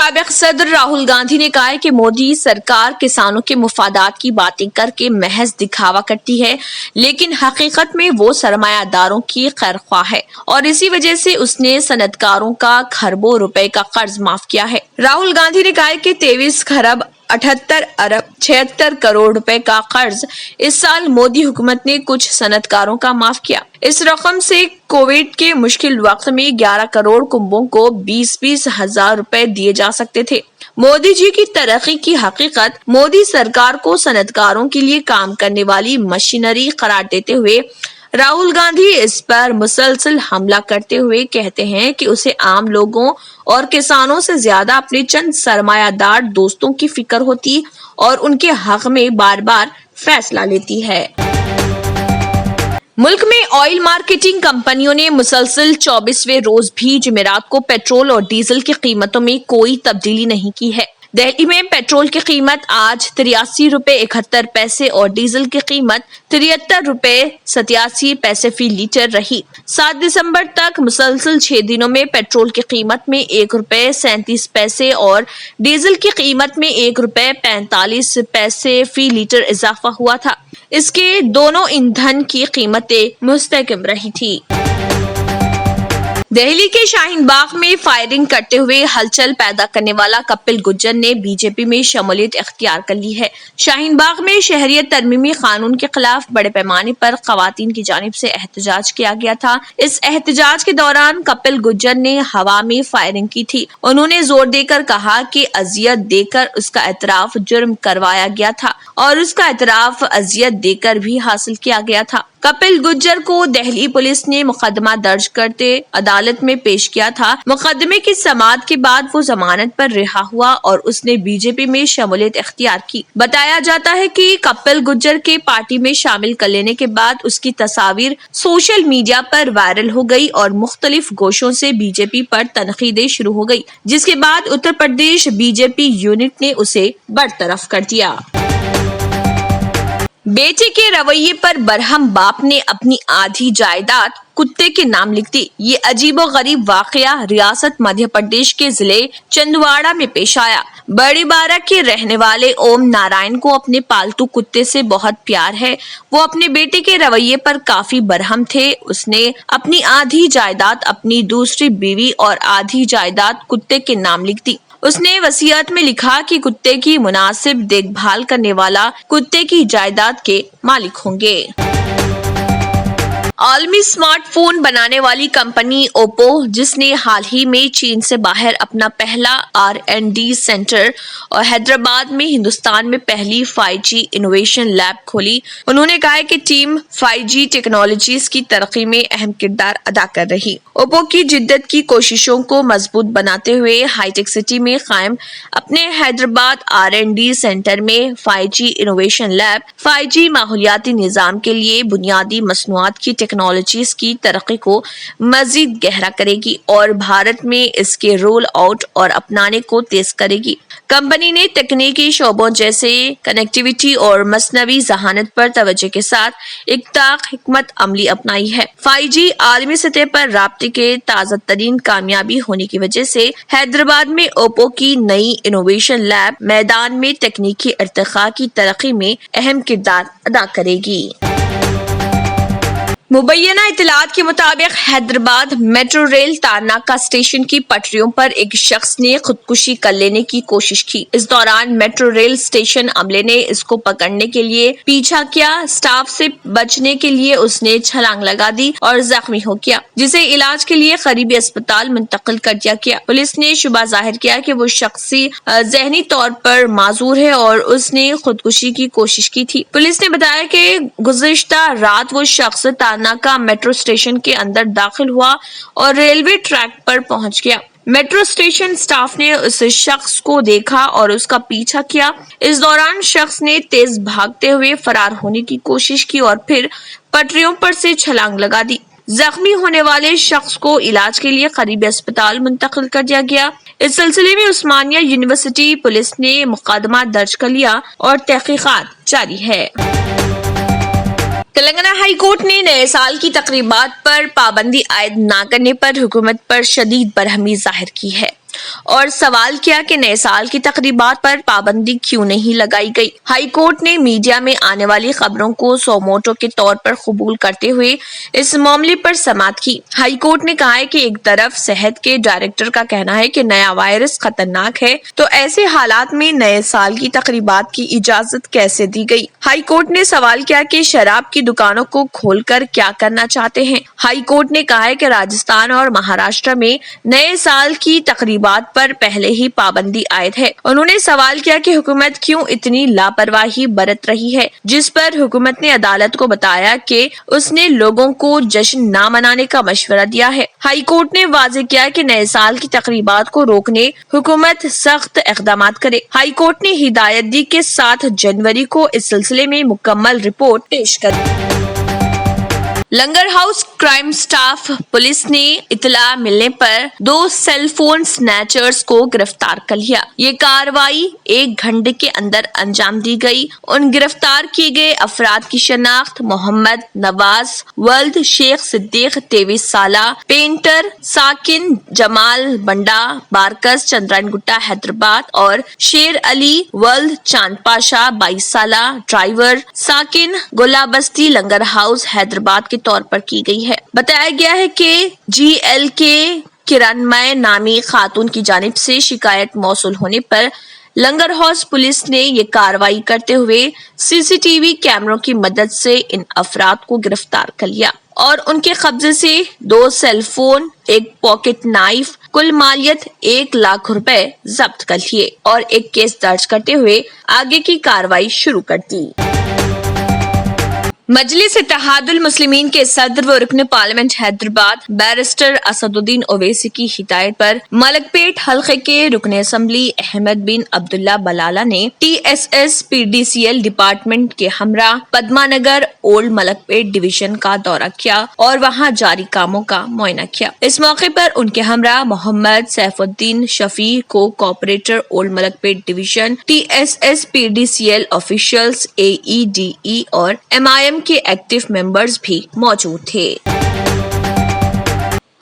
سابق صدر راہل گاندھی نے کہا ہے کہ مودی سرکار کسانوں کے مفادات کی باتیں کر کے محض دکھاوا کرتی ہے، لیکن حقیقت میں وہ سرمایہ داروں کی خیرخواہ ہے اور اسی وجہ سے اس نے صنعتکاروں کا کھربوں روپے کا قرض معاف کیا ہے۔ راہل گاندھی نے کہا ہے کہ 23 خرب 78 ارب 76 کروڑ روپے کا قرض اس سال مودی حکومت نے کچھ صنعتکاروں کا معاف کیا۔ اس رقم سے کووڈ کے مشکل وقت میں 11 کروڑ کنبوں کو 20 ہزار روپے دیے جا سکتے تھے۔ مودی جی کی ترقی کی حقیقت مودی سرکار کو صنعتکاروں کے لیے کام کرنے والی مشینری قرار دیتے ہوئے راہل گاندھی اس پر مسلسل حملہ کرتے ہوئے کہتے ہیں کہ اسے عام لوگوں اور کسانوں سے زیادہ اپنے چند سرمایہ دار دوستوں کی فکر ہوتی اور ان کے حق میں بار بار فیصلہ لیتی ہے۔ ملک میں آئل مارکیٹنگ کمپنیوں نے مسلسل 24ویں روز بھی جمعرات کو پیٹرول اور ڈیزل کی قیمتوں میں کوئی تبدیلی نہیں کی ہے۔ دہلی میں پیٹرول کی قیمت آج 83 روپے 71 پیسے اور ڈیزل کی قیمت 73 روپے 87 پیسے فی لیٹر رہی۔ 7 دسمبر تک مسلسل 6 دنوں میں پیٹرول کی قیمت میں 1 روپے 37 پیسے اور ڈیزل کی قیمت میں 1 روپے 45 پیسے فی لیٹر اضافہ ہوا تھا۔ اس کے دونوں ایندھن کی قیمتیں مستحکم رہی تھی۔ دہلی کے شاہین باغ میں فائرنگ کرتے ہوئے ہلچل پیدا کرنے والا کپل گرجر نے بی جے پی میں شمولیت اختیار کر لی ہے۔ شاہین باغ میں شہریت ترمیمی قانون کے خلاف بڑے پیمانے پر خواتین کی جانب سے احتجاج کیا گیا تھا۔ اس احتجاج کے دوران کپل گرجر نے ہوا میں فائرنگ کی تھی۔ انہوں نے زور دے کر کہا کہ اذیت دے کر اس کا اعتراف جرم کروایا گیا تھا اور اس کا اعتراف اذیت دے کر بھی حاصل کیا گیا تھا۔ کپل گرجر کو دہلی پولیس نے مقدمہ درج کرتے عدالت میں پیش کیا تھا۔ مقدمے کی سماعت کے بعد وہ ضمانت پر رہا ہوا اور اس نے بی جے پی میں شمولیت اختیار کی۔ بتایا جاتا ہے کہ کپل گرجر کے پارٹی میں شامل کر لینے کے بعد اس کی تصاویر سوشل میڈیا پر وائرل ہو گئی اور مختلف گوشوں سے بی جے پی پر تنقیدیں شروع ہو گئی، جس کے بعد اتر پردیش بی جے پی یونٹ نے اسے برطرف کر دیا۔ بیٹے کے رویے پر برہم باپ نے اپنی آدھی جائیداد کتے کے نام لکھ دی۔ یہ عجیب و غریب واقعہ ریاست مدھیہ پردیش کے ضلع چندواڑہ میں پیش آیا۔ بڑی بارہ کے رہنے والے اوم نارائن کو اپنے پالتو کتے سے بہت پیار ہے۔ وہ اپنے بیٹے کے رویے پر کافی برہم تھے۔ اس نے اپنی آدھی جائیداد اپنی دوسری بیوی اور آدھی جائیداد کتے کے نام لکھ دی۔ اس نے وصیت میں لکھا کہ کتے کی مناسب دیکھ بھال کرنے والا کتے کی جائیداد کے مالک ہوں گے۔ عالمی اسمارٹ فون بنانے والی کمپنی اوپو، جس نے حال ہی میں چین سے باہر اپنا پہلا R&D سینٹر اور حیدرآباد میں ہندوستان میں پہلی 5G انوویشن لیب کھولی، انہوں نے کہا کہ ٹیم 5G ٹیکنالوجیز کی ترقی میں اہم کردار ادا کر رہی۔ اوپو کی جدت کی کوششوں کو مضبوط بناتے ہوئے ہائی ٹیک سٹی میں قائم اپنے حیدرآباد R&D سینٹر میں 5G انوویشن لیب 5G ماحولیاتی نظام کے لیے بنیادی مصنوعات کی ٹیکنالوجیز کی ترقی کو مزید گہرا کرے گی اور بھارت میں اس کے رول آؤٹ اور اپنانے کو تیز کرے گی۔ کمپنی نے تکنیکی شعبوں جیسے کنیکٹیویٹی اور مصنوعی ذہانت پر توجہ کے ساتھ ایک حکمت عملی اپنائی ہے۔ 5G عالمی سطح پر رابطے کے تازہ ترین کامیابی ہونے کی وجہ سے حیدرآباد میں اوپو کی نئی انوویشن لیب میدان میں تکنیکی ارتقاء کی ترقی میں اہم کردار ادا کرے گی۔ مبینہ اطلاعات کے مطابق Hyderabad metro rail Tarnaka station کی پٹریوں پر ایک شخص نے خودکشی کر لینے کی کوشش کی۔ اس دوران میٹرو ریل اسٹیشن عملے نے اس کو پکڑنے کے لیے پیچھا کیا۔ اسٹاف سے بچنے کے لیے اس نے چھلانگ لگا دی اور زخمی ہو گیا، جسے علاج کے لیے قریبی اسپتال منتقل کر دیا گیا۔ پولیس نے شبہ ظاہر کیا کہ وہ شخصی ذہنی طور پر معذور ہے اور اس نے خودکشی کی کوشش کی تھی۔ پولیس نے بتایا کہ گزشتہ رات وہ شخص کا میٹرو اسٹیشن کے اندر داخل ہوا اور ریلوے ٹریک پر پہنچ گیا۔ میٹرو اسٹیشن سٹاف نے اس شخص کو دیکھا اور اس کا پیچھا کیا۔ اس دوران شخص نے تیز بھاگتے ہوئے فرار ہونے کی کوشش کی اور پھر پٹریوں پر سے چھلانگ لگا دی۔ زخمی ہونے والے شخص کو علاج کے لیے قریبی اسپتال منتقل کر دیا گیا۔ اس سلسلے میں عثمانیہ یونیورسٹی پولیس نے مقدمہ درج کر لیا اور تحقیقات جاری ہے۔ تلنگانہ ہائی کورٹ نے نئے سال کی تقریبات پر پابندی عائد نہ کرنے پر حکومت پر شدید برہمی ظاہر کی ہے۔ اور سوال کیا کہ نئے سال کی تقریبات پر پابندی کیوں نہیں لگائی گئی۔ ہائی کورٹ نے میڈیا میں آنے والی خبروں کو سو موٹو کے طور پر قبول کرتے ہوئے اس معاملے پر سماعت کی۔ ہائی کورٹ نے کہا ہے کہ ایک طرف صحت کے ڈائریکٹر کا کہنا ہے کہ نیا وائرس خطرناک ہے، تو ایسے حالات میں نئے سال کی تقریبات کی اجازت کیسے دی گئی؟ ہائی کورٹ نے سوال کیا کہ شراب کی دکانوں کو کھول کر کیا کرنا چاہتے ہیں۔ ہائی کورٹ نے کہا ہے کہ راجستھان اور مہاراشٹر میں نئے سال کی تقریبات پر پہلے ہی پابندی عائد ہے۔ انہوں نے سوال کیا کہ حکومت کیوں اتنی لاپرواہی برت رہی ہے، جس پر حکومت نے عدالت کو بتایا کہ اس نے لوگوں کو جشن نہ منانے کا مشورہ دیا ہے۔ ہائی کورٹ نے واضح کیا کہ نئے سال کی تقریبات کو روکنے حکومت سخت اقدامات کرے۔ ہائی کورٹ نے ہدایت دی کہ 7 جنوری کو اس سلسلے میں مکمل رپورٹ پیش کرے۔ لنگر ہاؤس کرائم سٹاف پولیس نے اطلاع ملنے پر 2 سیل فون سنیچرز کو گرفتار کر لیا۔ یہ کارروائی 1 گھنٹے کے اندر انجام دی گئی۔ ان گرفتار کیے گئے افراد کی شناخت محمد نواز ولد شیخ صدیق 23 سالہ، پینٹر ساکن جمال بنڈا بارکس چندرائن گٹا حیدرآباد، اور شیر علی ولد چاند پاشا 22 سالہ، ڈرائیور ساکن گولا بستی لنگر ہاؤس حیدرآباد کے طور پر کی گئی ہے۔ بتایا گیا ہے کہ جی ایل کے کرنمے نامی خاتون کی جانب سے شکایت موصول ہونے پر لنگر ہاؤس پولیس نے یہ کارروائی کرتے ہوئے سی سی ٹی وی کیمروں کی مدد سے ان افراد کو گرفتار کر لیا اور ان کے قبضے سے 2 سیل فون، 1 پاکٹ نائف، کل مالیت 1 لاکھ روپے ضبط کر لیے اور ایک کیس درج کرتے ہوئے آگے کی کارروائی شروع کر دی۔ مجلس اتحاد المسلمین کے صدر و رکن پارلیمنٹ حیدرآباد بیرسٹر اسد الدین اویسی کی ہدایت پر ملک پیٹ حلقے کے رکن اسمبلی احمد بن عبداللہ بلالہ نے T S S P D C L department کے ہمراہ پدما نگر اولڈ ملک پیٹ ڈویژن کا دورہ کیا اور وہاں جاری کاموں کا معائنہ کیا۔ اس موقع پر ان کے ہمراہ محمد سیف الدین شفیع کو cooperator old Malik pet division, T S S P D C L officials, A E D E اور ایم آئی ایم کے ایکٹیو ممبرز بھی موجود تھے۔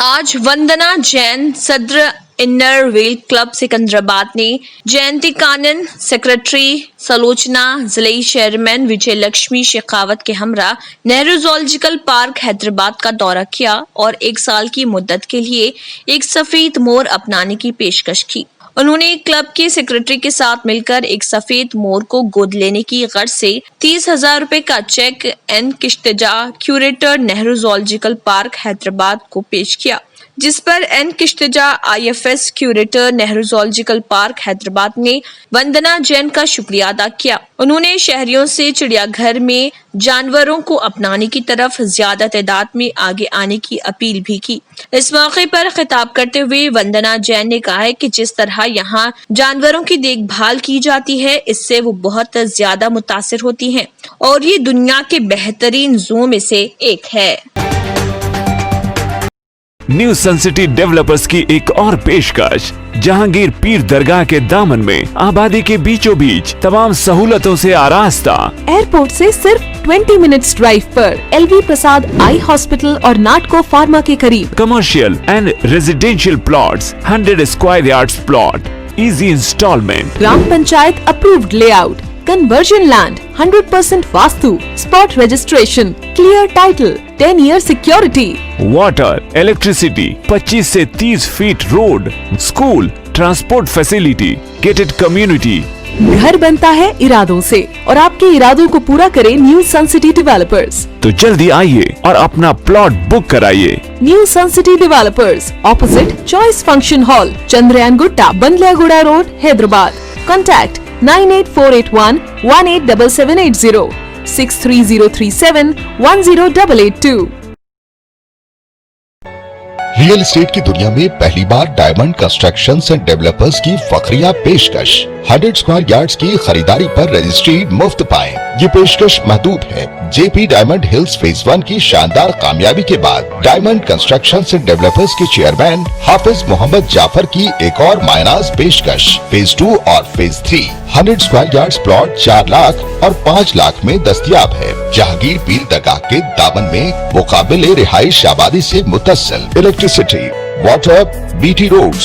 آج وندنا جین صدر انر ویل کلب سکندرآباد نے جینتی کانن، سیکرٹری سلوچنا، ضلعی چیئرمین وجے لکشمی شیخاوت کے ہمراہ نہرو زولوجیکل پارک حیدرآباد کا دورہ کیا اور 1 سال کی مدت کے لیے ایک سفید مور اپنانے کی پیشکش کی۔ انہوں نے کلب کے سیکرٹری کے ساتھ مل کر ایک سفید مور کو گود لینے کی غرض سے 30,000 روپے کا cheque N Kshitja curator Nehru zoological park Hyderabad کو پیش کیا، جس پر N Kshitja I F S curator Nehru zoological park Hyderabad نے وندنا جین کا شکریہ ادا کیا۔ انہوں نے شہریوں سے چڑیا گھر میں جانوروں کو اپنانے کی طرف زیادہ تعداد میں آگے آنے کی اپیل بھی کی۔ اس موقع پر خطاب کرتے ہوئے وندنا جین نے کہا ہے کہ جس طرح یہاں جانوروں کی دیکھ بھال کی جاتی ہے، اس سے وہ بہت زیادہ متاثر ہوتی ہیں اور یہ دنیا کے بہترین زو میں سے ایک ہے۔ نیو سن سٹی ڈیولپرز کی ایک اور پیشکش، جہانگیر پیر درگاہ کے دامن میں آبادی کے بیچوں بیچ تمام سہولتوں سے آراستہ، ایئرپورٹ سے صرف 20 منٹس ڈرائیو پر L V Prasad eye hospital اور ناٹکو فارما کے قریب، commercial and residential plots 100 square yards plot, easy instalment, gram panchayat approved layout, conversion land, 100% vastu, spot registration, clear title, 10 year security, water, electricity, 25 سے 30 feet road, school, transport facility, gated community. گھر بنتا ہے ارادوں سے اور آپ کے ارادوں کو پورا کرے نیو سن سٹی ڈیولپرز۔ تو جلدی آئیے اور اپنا پلاٹ بک کرائیے۔ New sun city developers, opposite choice function hall, Chandrayangutta, Bandlaguda road, Hyderabad. Contact 9848118780 63037 10882۔ Real estate کی دنیا میں پہلی بار ڈائمنڈ کنسٹرکشنز اینڈ ڈیولپرز کی فخریہ پیشکش، 100 اسکوائر یارڈز کی خریداری پر رجسٹری مفت پائیں۔ یہ پیشکش محدود ہے۔ جے پی ڈائمنڈ ہلز فیز 1 کی شاندار کامیابی کے بعد ڈائمنڈ کنسٹرکشنز اینڈ ڈیولپرز کے چیئرمین حافظ محمد جعفر کی ایک اور مائناز پیشکش، فیز 2 اور phase 3 100 square yards plot 4 lakh اور 5 لاکھ میں دستیاب ہے۔ جہانگیر پیر درگاہ کے دامن میں مقابل رہائش آبادی سے متصل، electricity, water, B T roads,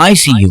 ICU,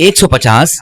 150,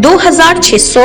2600,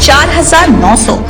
4900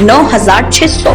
9600।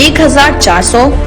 1400,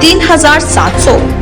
3700,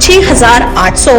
6800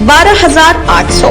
12800।